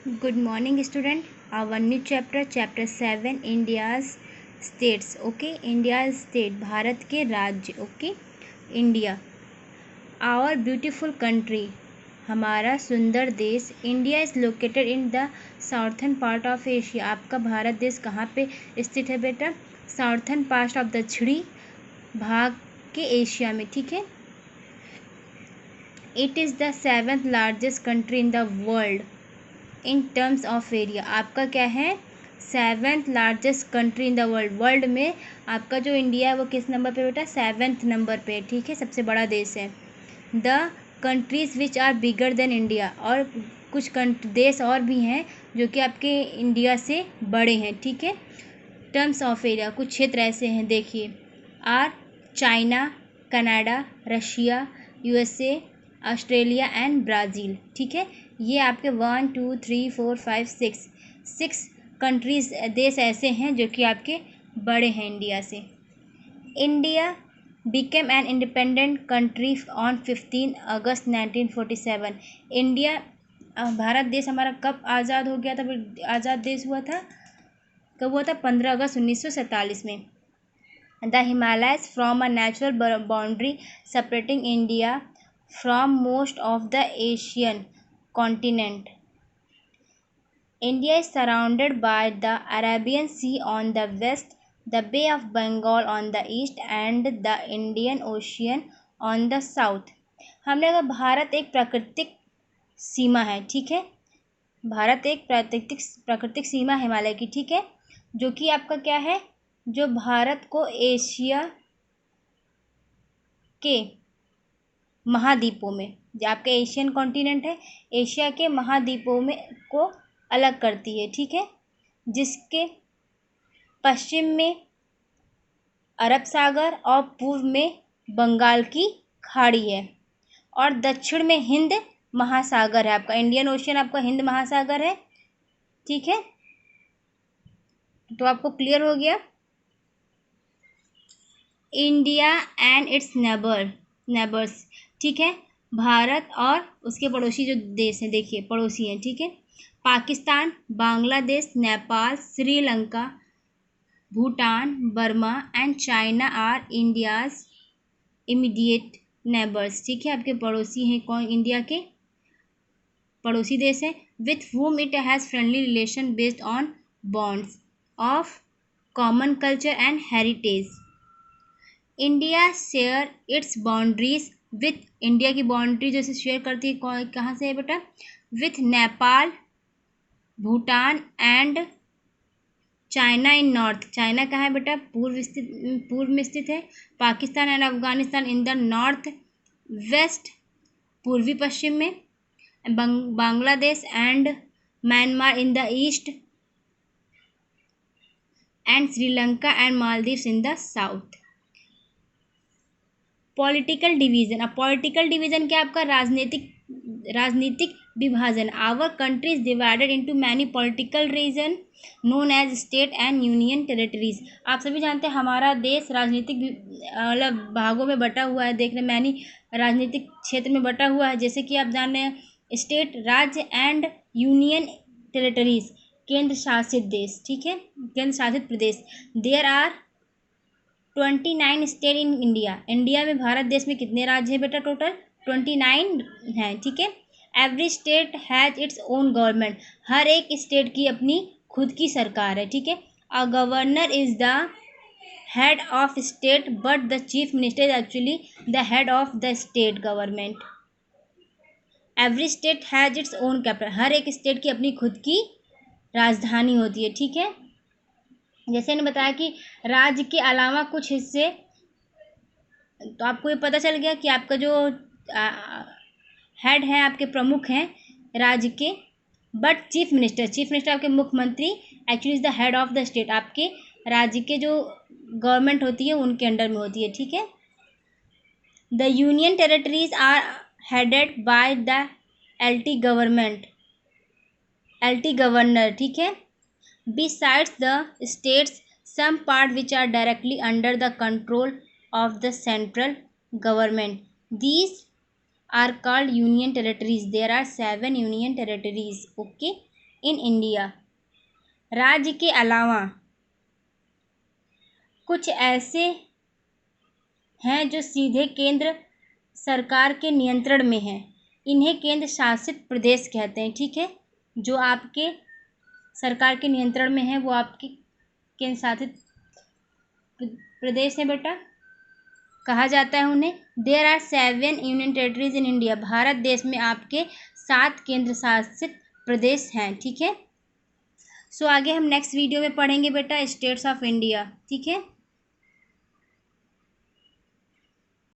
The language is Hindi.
Good morning, student. Our new chapter 7, India's states. Okay, India's state, Bharat के राज्य. Okay, India, our beautiful country, हमारा सुंदर देश. India is located in the southern part of Asia. आपका भारत देश कहाँ पे स्थित है बेटा? साउथर्न पार्ट ऑफ दक्षिणी भाग के एशिया में. ठीक है. It is the 7th largest country in the world in terms of area. आपका क्या है? 7th largest country in the world. World में आपका जो इंडिया है वो किस नंबर पे बेटा? 7th नंबर पे. ठीक है, सबसे बड़ा देश है. The countries which are bigger than India, और कुछ देश और भी हैं जो कि आपके इंडिया से बड़े हैं. ठीक है. टर्म्स ऑफ एरिया कुछ क्षेत्र ऐसे हैं, देखिए. Are China, Canada, Russia, USA, Australia and Brazil. ठीक है. ये आपके 1 2 3 4 5 6 कंट्रीज देश ऐसे हैं जो कि आपके बड़े हैं इंडिया से. India became an independent country on 15 August 1947. India Bharat देश हमारा कब आज़ाद हो गया था? आज़ाद देश हुआ था कब हुआ था? 15 अगस्त 1947 में. The Himalayas from a natural boundary separating India from most of the Asian continent. India is surrounded by the Arabian Sea on the west, the Bay of Bengal on the east and the Indian Ocean on the south. हमने कहा भारत एक प्राकृतिक सीमा है. ठीक है. भारत एक प्राकृतिक सीमा हिमालय की. ठीक है. जो कि आपका क्या है? जो भारत को एशिया के महाद्वीपों में, जो आपका एशियन कॉन्टिनेंट है, एशिया के महाद्वीपों में को अलग करती है. ठीक है. जिसके पश्चिम में अरब सागर और पूर्व में बंगाल की खाड़ी है और दक्षिण में हिंद महासागर है. आपका इंडियन ओशियन आपका हिंद महासागर है. ठीक है. तो आपको क्लियर हो गया. India and it's neighbours. ठीक है. भारत और उसके पड़ोसी जो देश हैं, देखिए पड़ोसी हैं. ठीक है. Pakistan, Bangladesh, Nepal, Sri Lanka, Bhutan, Burma and China are India's immediate neighbours. ठीक है. आपके पड़ोसी हैं. कौन? इंडिया के पड़ोसी देश हैं. With whom it has friendly relation based on bonds of common culture and heritage. India share its boundaries with, India की बाउंड्री जैसे शेयर करती है कहाँ से है बेटा? With Nepal, Bhutan and China in north. China कहाँ है बेटा? पूर्व में स्थित है. Pakistan and Afghanistan in the north west, पूर्वी पश्चिम में. Bangladesh and Myanmar in the east and Sri Lanka and Maldives in the south. Political division. अब पॉलिटिकल डिवीजन क्या? आपका राजनीतिक विभाजन. Our country is divided into many political region known as state and union territories. आप सभी जानते हैं हमारा देश राजनीतिक मतलब भागों में बटा हुआ है. देख रहे मैनी राजनीतिक क्षेत्र में बटा हुआ है. जैसे कि आप जान रहे हैं स्टेट राज्य एंड यूनियन टेरिटरीज केंद्र शासित देश. ठीक है. केंद्र शासित प्रदेश. There are 29 state in India. India में भारत देश में कितने राज्य हैं बेटा? टोटल 29 हैं. ठीक है. Every state has its own government. हर एक स्टेट की अपनी खुद की सरकार है. ठीक है. A governor is the head of state but the chief minister is actually the head of the state government. Every state has its own capital. हर एक स्टेट की अपनी खुद की राजधानी होती है. ठीक है. जैसे मैंने बताया कि राज्य के अलावा कुछ हिस्से, तो आपको ये पता चल गया कि आपका जो हेड है, आपके प्रमुख हैं राज्य के. बट चीफ मिनिस्टर आपके मुख्यमंत्री actually is the head of the state. आपके राज्य के जो गवर्नमेंट होती है उनके अंडर में होती है. ठीक है. The union territories are headed by the LT governor. ठीक है. Besides the states, some part which are directly under the control of the central government. These are called union territories. There are 7 union territories. Okay. In India. राज्य के अलावा कुछ ऐसे हैं जो सीधे केंद्र सरकार के नियंत्रण में हैं, इन्हें केंद्र शासित प्रदेश कहते हैं। ठीक है, जो आपके सरकार के नियंत्रण में है वो आपके केंद्र शासित प्रदेश है बेटा, कहा जाता है उन्हें। There are 7 union territories in India. Bharat देश में आपके 7 केंद्र शासित प्रदेश हैं। ठीक है, सो आगे हम नेक्स्ट वीडियो में पढ़ेंगे बेटा स्टेट्स ऑफ इंडिया। ठीक है।